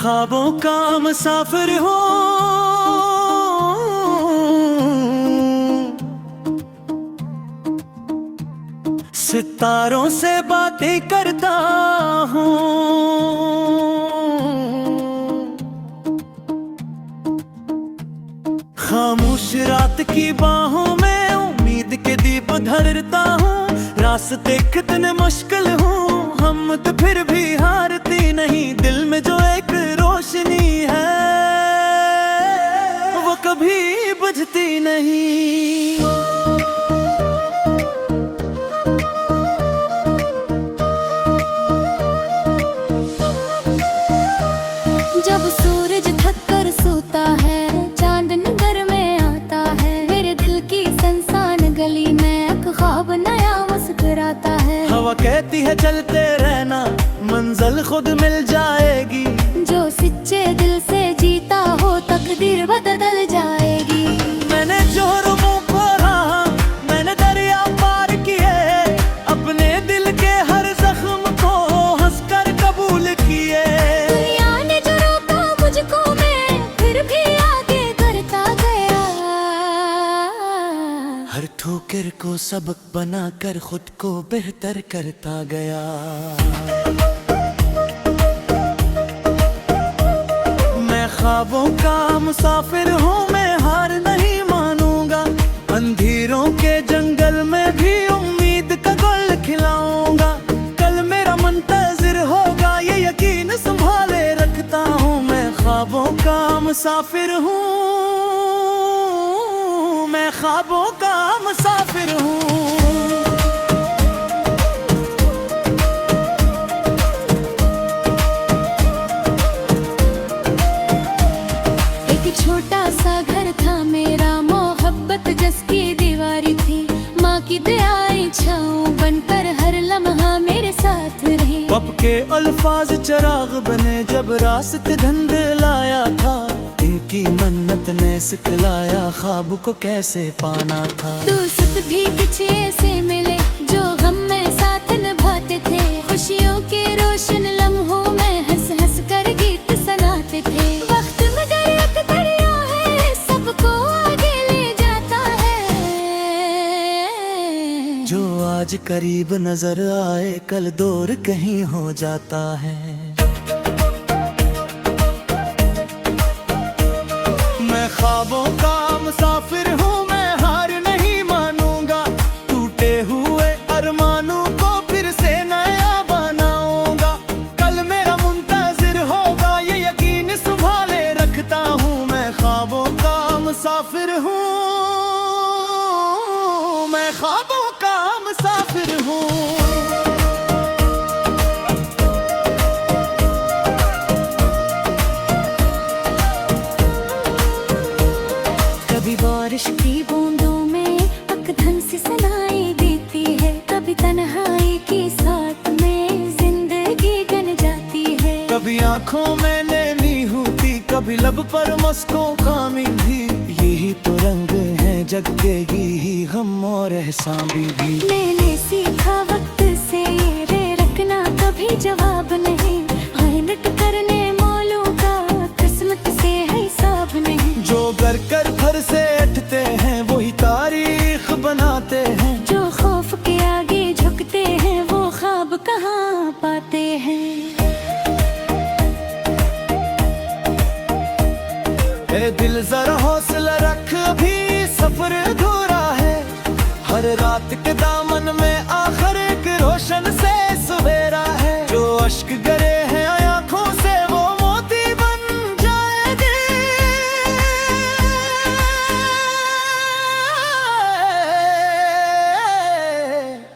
ख्वाबों का मुसाफिर हूँ, सितारों से बातें करता हूँ। खामोश रात की बाहों में उम्मीद के दीप धरता हूँ। रास्ते कितने मुश्किल हूँ, हम तो फिर भी हारती नहीं। दिल में जो एक रोशनी है वो कभी बुझती नहीं। जब सूरज थक कर सोता है, चांद नगर में आता है, मेरे दिल की सुनसान गली में एक ख्वाब नया मुस्कुराता है। हवा कहती है चलते रहना, मंजिल खुद मिल जाएगी। जो सच्चे दिल से जीता हो तकदीर बदल जाएगी। मैंने जोरों को रहा, मैंने दरिया पार किए, अपने दिल के हर जख्म को हंसकर कबूल किए। दुनिया ने जो रोका मुझको, मैं फिर भी आगे करता गया। हर ठोकर को सबक बनाकर खुद को बेहतर करता गया। मैं ख्वाबों का मुसाफिर हूँ, मैं हार नहीं मानूंगा। अंधेरों के जंगल में भी उम्मीद का गुल खिलाऊंगा। कल मेरा मुंतजिर होगा, ये यकीन संभाले रखता हूँ। मैं ख्वाबों का मुसाफिर हूँ, मैं ख्वाबों का मुसाफिर हूँ। एक छोटा सा घर था मेरा, मोहब्बत जिसकी दीवारी थी। माँ की दयाई छाँव बनकर हर लम्हा मेरे साथ रही। पप के अल्फाज चिराग बने जब रास्ते धुंधलाया था। इनकी मन्नत ने सिखलाया ख्वाब को कैसे पाना था। दोस्त भी कुछ ऐसे मिले जो गम में साथ निभाते थे। खुशियों के रोशन लम्हों में हंस हंस कर गीत सुनाते थे। वक्त मगर एक दरिया है, सबको आगे ले जाता है। जो आज करीब नजर आए कल दूर कहीं हो जाता है। मैं ख्वाबों का मुसाफिर हूँ, मैं हार नहीं मानूंगा। टूटे हुए अरमानों को फिर से नया बनाऊंगा। कल मेरा मुंतजिर होगा, ये यकीन संभाले रखता हूँ। मैं ख्वाबों का मुसाफिर हूँ, मैं ख्वाबों का मुसाफिर हूँ। कभी बारिश की बूंदों में अकधन सी सुनाई देती है। कभी तन्हाई की साथ में जिंदगी गन जाती है। कभी आंखों में नैनी होती, कभी लब पर मस्कों खामी भी। यही तो रंग है जग के ही हम और एहसान भी। मैंने सीखा वक्त से ये रे रखना कभी जवाब नहीं। मेहनत करने मौलों का किस्मत से है हिसाब नहीं। जो गर कर भर से उठते हैं वही तारीख बनाते हैं। जो खौफ के आगे झुकते हैं वो ख्वाब कहाँ पाते हैं। ए दिल जरा हौसला रख, अभी सफर अधूरा है। हर रात के दामन में आखिर एक रोशन से सवेरा है। जो अश्क गरे हैं आंखों से वो मोती बन जाएंगे।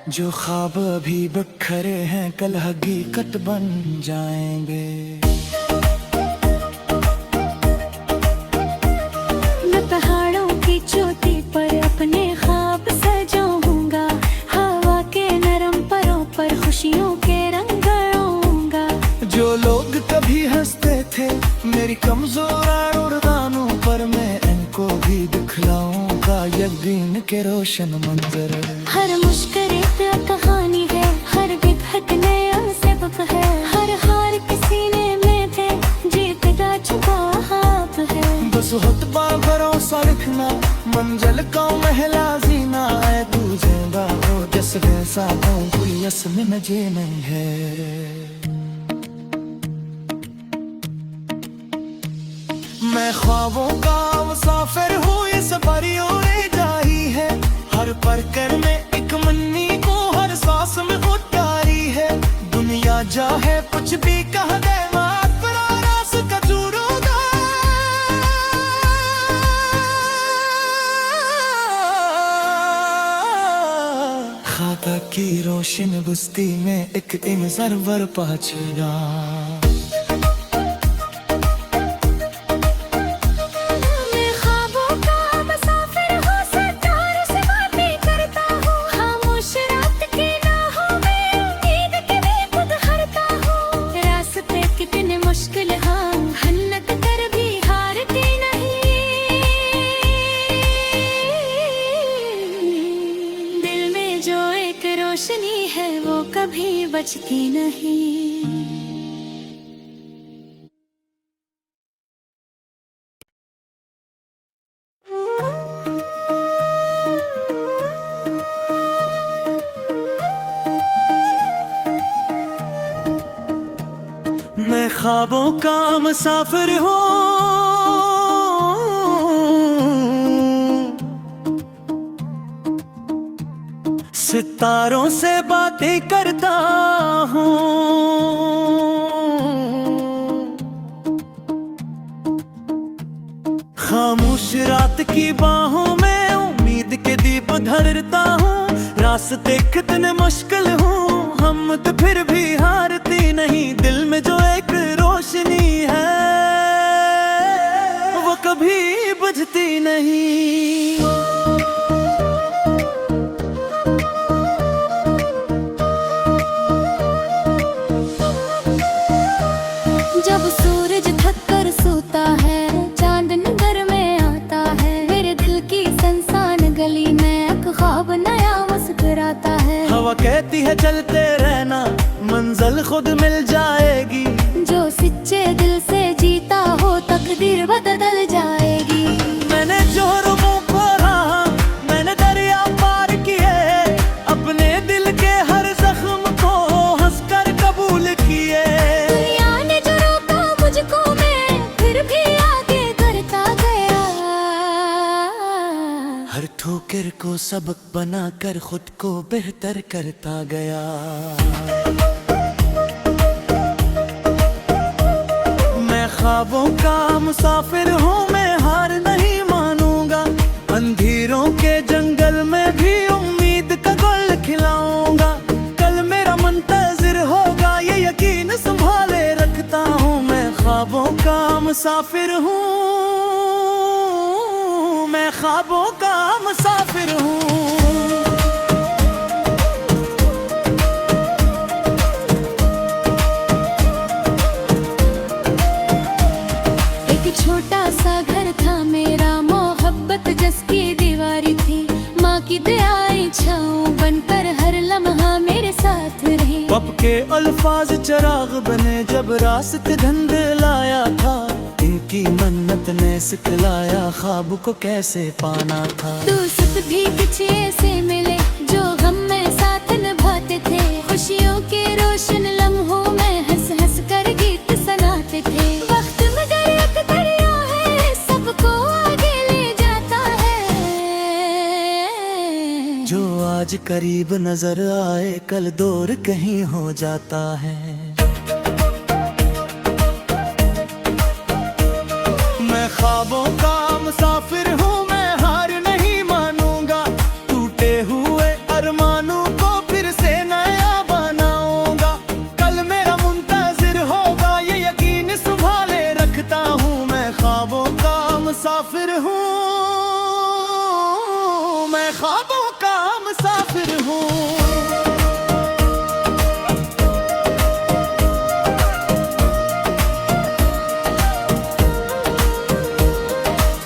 जो ख्वाब अभी बिखरे हैं कल हकीकत बन जाएंगे। मैं पहाड़ों की चोटी पर अपने ख्वाब सजाऊंगा। हवा के नरम परों पर खुशियों के रंग गढ़ूंगा। जो लोग कभी हंसते थे मेरी कमजोर उड़ानों पर, मैं इनको भी दिखलाऊंगा यकीन के रोशन मंजर। हर मुश्किल एक कहानी है, हर विपत नया सबक है। हर हार किसी ने में थे जीत सुहतबा भरोसा रखना मंजिल का महला जीना है तुझे बाहो जस वैसा हो कोई असम में जे नहीं है। मैं ख्वाबों का मुसाफिर हूँ ये सफरी और जाही है हर परकर में एक मन्नी को हर सांस में खुददारी है दुनिया जा है कुछ भी कह दे मात पर रास का जुरूगा खाता की रोशन बस्ती में एक इंतजार वर पहुंचेगा। रोशनी है वो कभी बचती नहीं। मैं ख्वाबों का मुसाफिर हूँ सितारों से बातें करता हूँ खामोश रात की बाहों में उम्मीद के दीप धरता हूँ रास्ते कितने मुश्किल हूँ हम तो फिर भी हारती नहीं दिल में जो एक रोशनी है वो कभी बुझती नहीं। जब सूरज थक कर सोता है चांद नगर में आता है मेरे दिल की संसान गली में एक ख्वाब नया मुस्कुराता है हवा कहती है चलते रहना मंजिल खुद मिल जाएगी जो सच्चे दिल से जीता हो तकदीर बदल जाएगी। मैंने जोरों को रहा मैंने दरिया पार किए अपने दिल के हर जख्म को हंसकर कबूल किए हर ठोकर को सबक बनाकर खुद को बेहतर करता गया। मैं ख्वाबों का मुसाफिर हूँ मैं हार नहीं मानूंगा अंधेरों के जंगल में भी उम्मीद का गुल खिलाऊंगा कल मेरा मुंतजिर होगा ये यकीन संभाले रखता हूँ मैं ख्वाबों का मुसाफिर हूँ मैं ख्वाबों का मुसाफिर हूँ। एक छोटा सा घर था मेरा मोहब्बत जिसकी दीवारी थी माँ की दयाई छाँव बनकर हर लम्हा मेरे साथ रही पप के अल्फाज चिराग बने जब रास्ते धुंधलाया था इनकी मन्नत ने सिखलाया ख्वाब को कैसे पाना था। दोस्त भी कुछ ऐसे मिले जो गम में साथ निभाते थे खुशियों के रोशन लम्हों में हंस हंस कर गीत सुनाते थे वक्त मगर एक दरिया है सबको आगे ले जाता है जो आज करीब नजर आए कल दूर कहीं हो जाता है। मैं ख्वाबों का मुसाफिर हूँ मैं हार नहीं मानूंगा टूटे हुए अरमानों को फिर से नया बनाऊंगा कल मेरा मुंतजिर होगा ये यकीन संभाले रखता हूँ मैं ख्वाबों का मुसाफिर हूँ मैं ख्वाबों का मुसाफिर हूँ।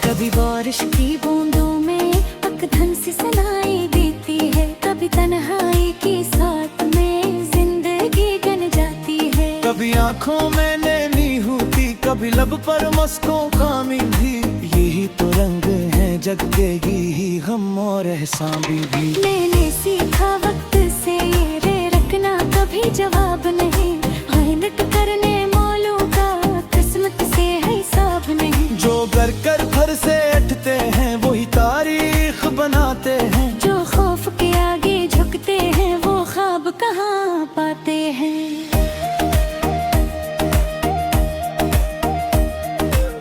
कभी बारिश की बूंदों में अकधन सी सुनाई देती है कभी तन्हाई की साथ में जिंदगी गन जाती है कभी आंखों में नैनी होती कभी लब पर मस्कों का भी ये लगेगी ही गम और एहसान भी। मैंने सीखा वक्त से ये रे रखना कभी जवाब नहीं, मेहनत करने मौलों का किस्मत से है हिसाब नहीं। जो घर कर भर से उठते हैं वही तारीख बनाते हैं, जो खौफ के आगे झुकते हैं वो ख्वाब कहाँ पाते हैं।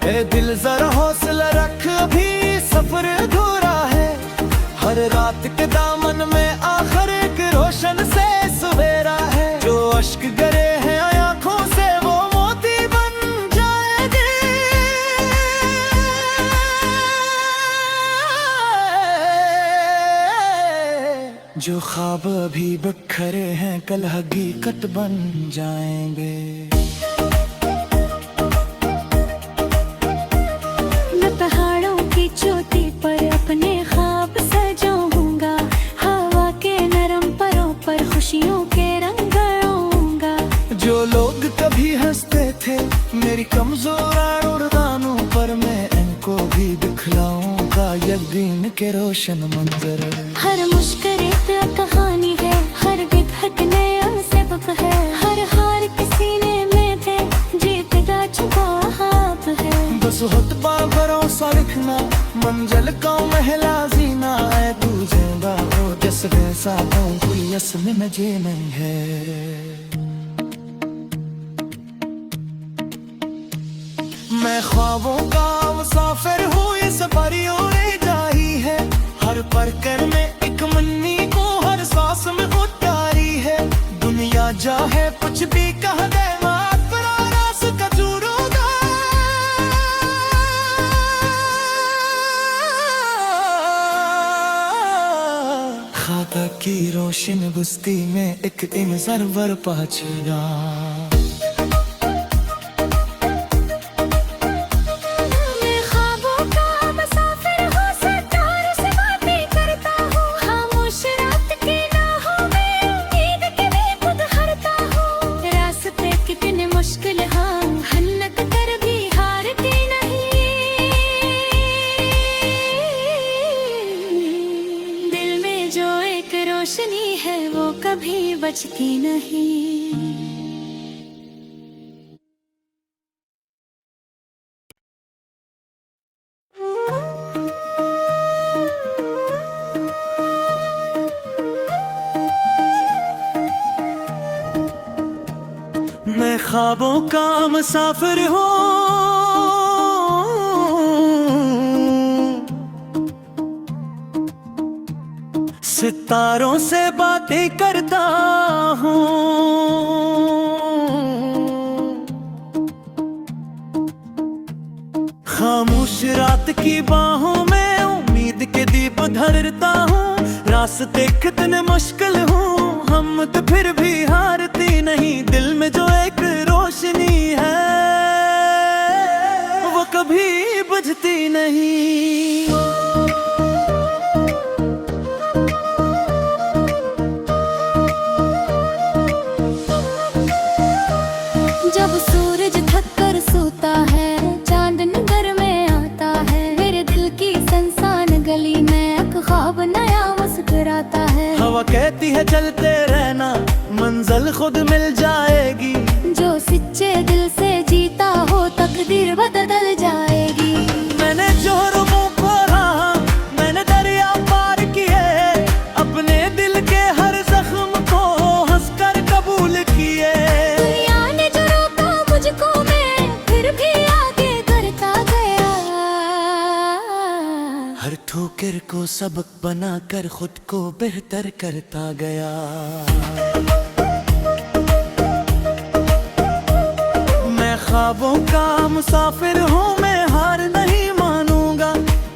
ए दिल जरा हौसला रख, अभी सफर अधूरा है। हर रात के दामन में आखिर एक रोशन से सवेरा है। जो अश्क गरे हैं आंखों से वो मोती बन जाएंगे। जो ख्वाब अभी बिखरे हैं कल हकीकत बन जाएंगे। चोटी पर अपने ख्वाब सजाऊंगा, हवा के नरम परों पर खुशियों के रंग भरूंगा। जो लोग कभी हंसते थे मेरी कमजोर उड़ानों पर, मैं इनको भी दिखलाऊंगा यकीन के रोशन मंजर। हर मुश्किल एक कहानी है, हर विपत नया सबक है। हर हार किसी ने में थे जीत का छुपा हाथ है। बस हुतबा भरोसा रखना मंजिल का महला जीना है। तुझे बाहों जस वैसा हो कोई असम में जे नहीं है। मैं ख्वाबों का मुसाफिर हूँ, इस परियों ने जाही है। हर परकर में एक मन्नी को हर सांस में उतारी है। दुनिया चाहे कुछ भी कह दे खाता की रोशन बुस्ती में एक इमज़र वर पहुँचेगा। मैं ख्वाबों का मुसाफिर हूँ, सितारों से बातें करता हूँ। खामोश रात की राहों में उम्मीद के भी खुद हारता हूँ। रास्ते कितने मुश्किल हाँ, हन्नत कर भी हारती नहीं। दिल में जो एक रोशनी है वो कभी बचती नहीं। मैं ख्वाबों का मुसाफिर हूँ, सितारों से बातें करता हूँ। खामोश रात की बाहों में उम्मीद के दीप धरता हूँ। रास्ते कितने मुश्किल हूँ हम तो फिर भी हारती नहीं। दिल में जो एक रोशनी है वो कभी बुझती नहीं। जब सूरज थक कर सोता है, चांद नगर में आता है। मेरे दिल की संसान गली में एक ख्वाब नया मुस्कुराता है। हवा कहती है चलते रहना मंजिल खुद मिल जाएगी। जो सच्चे दिल से जीता हो तकदीर बदल जाएगी। मैंने जोरों को रहा, मैंने दरिया पार किए, अपने दिल के हर जख्म को हंसकर कबूल किए। दुनिया ने जो रोका मुझको मैं फिर भी आगे करता गया। हर ठोकर को सबक बनाकर खुद को बेहतर करता गया। मैं ख्वाबों का मुसाफिर हूँ, मैं हार नहीं मानूंगा।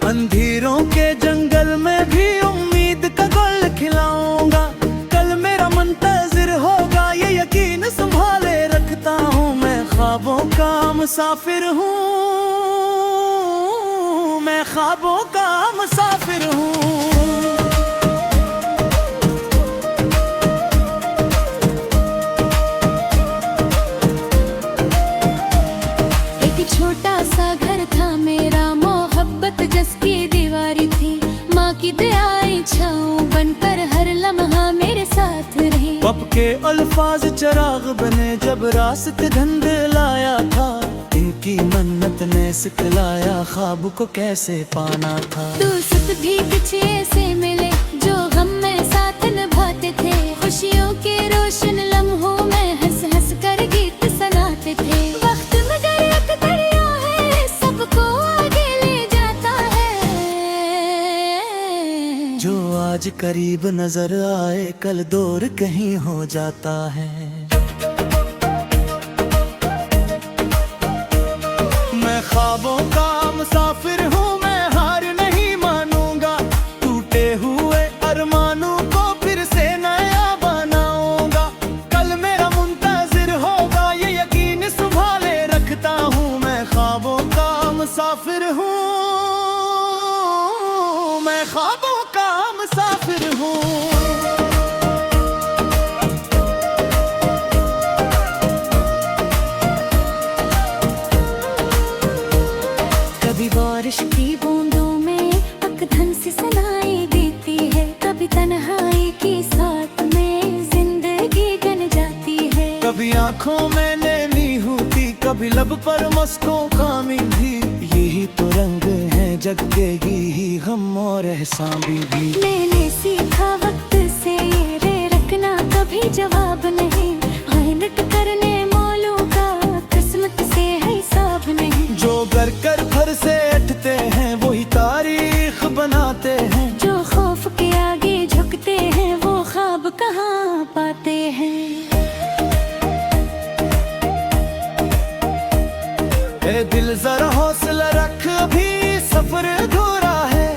अंधेरों के जंगल में भी उम्मीद का गुल खिलाऊंगा। कल मेरा मुंतजिर होगा ये यकीन संभाले रखता हूँ। मैं ख्वाबों का मुसाफिर हूँ, मैं ख्वाबों का मुसाफिर हूँ। एक छोटा सा घर था मेरा, मोहब्बत जिसकी दीवारी के अल्फाज चिराग बने जब रास्ते धुंधलाया था। इनकी मन्नत ने सिखलाया ख्वाब को कैसे पाना था। दोस्त भी कुछ ऐसे मिले जो गम में साथ निभाते थे। खुशियों के रोशन लम्हों में हंस हंस कर गीत सुनाते थे। वक्त मगर एक दरिया है, सबको आगे ले जाता है। जो आज करीब नजर आए कल दूर कहीं हो जाता है। मैं ख्वाबों का मुसाफिर हूँ, मैं हार नहीं मानूंगा। टूटे हुए अरमानों को फिर से नया बनाऊंगा। कल मेरा मुंतजिर होगा ये यकीन संभाले रखता हूँ। मैं ख्वाबों का मुसाफिर हूँ, मैं ख्वाबों का मुसाफिर हूँ। कभी बारिश की बूंदों में अकधन सी सुनाई देती है। कभी तन्हाई की साथ में जिंदगी गन जाती है। कभी आंखों में नैनी होती, कभी लब पर मस्कों का भी। यही तो रंग है जग के ही गम और एहसान भी। मैंने सीखा वक्त से ये रे रखना कभी जवाब नहीं। मेहनत करने मौलों का किस्मत से है हिसाब नहीं। जो घर कर घर से उठते हैं वही तारीख बनाते हैं। जो खौफ के आगे झुकते हैं वो ख्वाब कहाँ पाते हैं। ए दिल जरा हौसला रख, अभी सफर अधूरा है।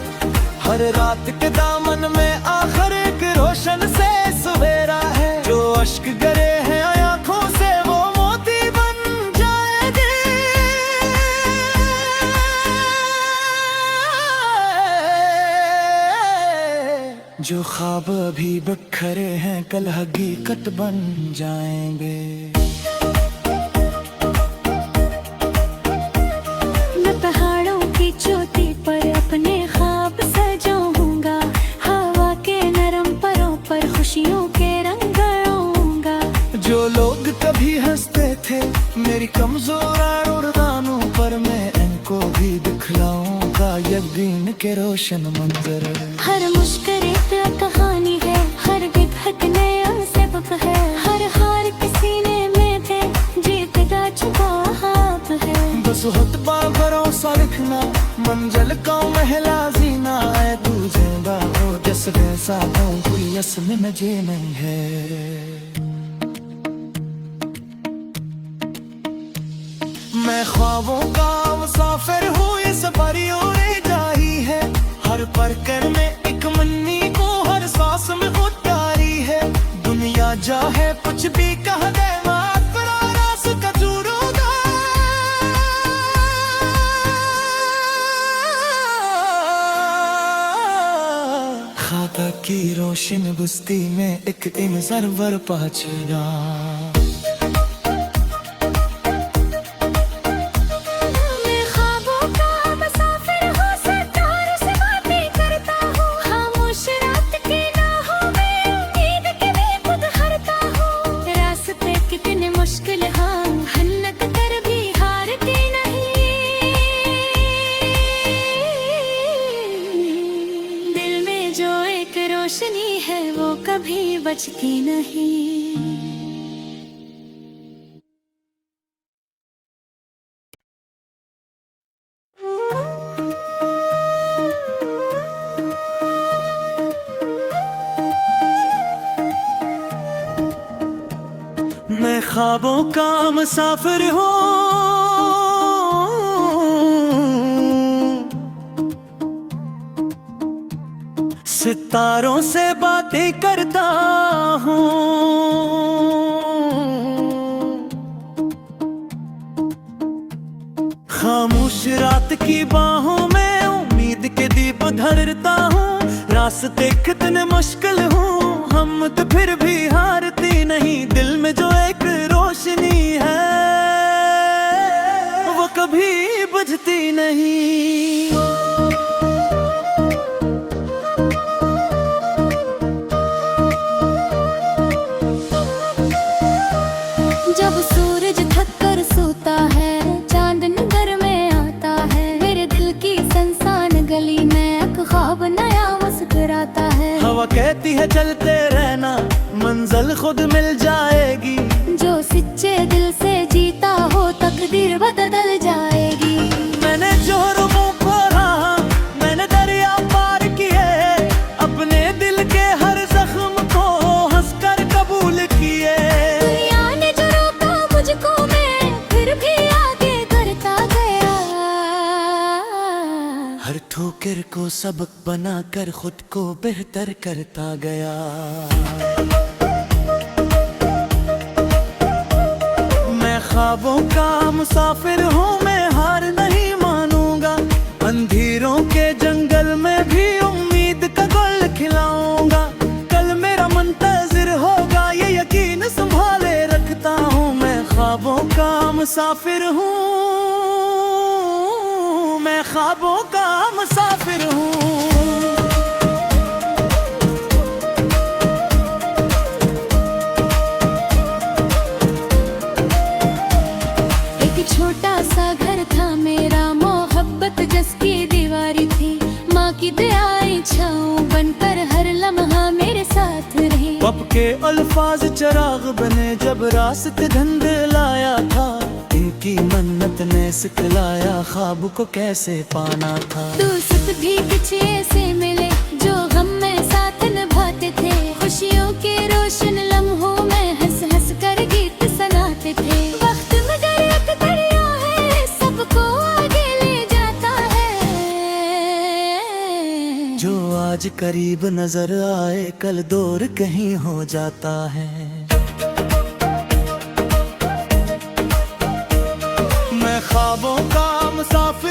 हर रात के दामन में आखिर एक रोशन से सवेरा है। जो अश्क गरे हैं आंखों से वो मोती बन जाएंगे। जो ख्वाब अभी बिखरे हैं कल हकीकत बन जाएंगे। मैं पहाड़ों की चोटी पर अपने ख्वाब सजाऊंगा। हवा के नरम परों पर खुशियों के रंग गढ़ूंगा। जो लोग कभी हंसते थे मेरी कमजोर उड़ानों पर, मैं इनको भी दिखलाऊंगा यकीन के रोशन मंजर। हर मुश्किल एक कहानी है, हर विपत नया सबक है। हर हार किसी ने में थे जीत का छुपा हाथ है। बस हुतबा भरोसा लिखना मंजिल का महला जीना है। तू जिंदा हो जस वैसा हो कोई असम में जे नहीं है। मैं ख्वाबों का मुसाफिर हूँ, ये सफरी उड़े जाही है। हर परकर में एक मन्नी को हर सांस में उतारी है। दुनिया चाहे कुछ भी कह दे मात पर रास का जुड़ूंगा। खाता की रोशन बस्ती में एक इंजर पाचेगा। रोशनी है वो कभी बचती नहीं। मैं ख्वाबों का मुसाफिर हूँ, सितारों से बातें करता हूँ। खामोश रात की बाहों में उम्मीद के दीप धरता हूँ। रास्ते कितने मुश्किल हूँ हम तो फिर भी हारती नहीं। दिल में जो एक रोशनी है वो कभी बुझती नहीं। अब नया मुस्कुराता है। हवा कहती है चलते रहना, मंजिल खुद मिल जाएगी। जो सच्चे दिल से जीता हो तकदीर बदल जाएगी। मैंने जोरों को रहा, मैंने दरिया पार किए, अपने दिल के हर जख्म को हंसकर कबूल किए। दुनिया ने जो रोका मुझको, मैं फिर भी आगे करता गया। हर ठोकर को सबक बनाकर खुद को बेहतर करता गया। मैं ख्वाबों का मुसाफिर हूँ, मैं हार नहीं मानूंगा। अंधेरों के जंगल में भी उम्मीद का गुल खिलाऊंगा। कल मेरा मुंतजिर होगा, ये यकीन संभाले रखता हूँ। मैं ख्वाबों का मुसाफिर हूँ, मैं ख्वाबों का मुसाफिर हूँ। छोटा सा घर था मेरा, मोहब्बत जिसकी दीवारी थी। माँ की दयाई छाँव बनकर हर लम्हा मेरे साथ रही। बाप के अल्फाज चिराग बने जब रास्ते धुंधलाया था। इनकी मन्नत ने सिखलाया ख्वाब को कैसे पाना था। दोस्त भी कुछ ऐसे मिले जो गम में साथ निभाते थे। खुशियों के रोशन लम्हों में हंस हंस कर गीत सुनाते थे। वक्त मगर एक दरिया है, सबको आगे ले जाता है। जो आज करीब नजर आए कल दूर कहीं हो जाता है। मैं ख्वाबों का मुसाफिर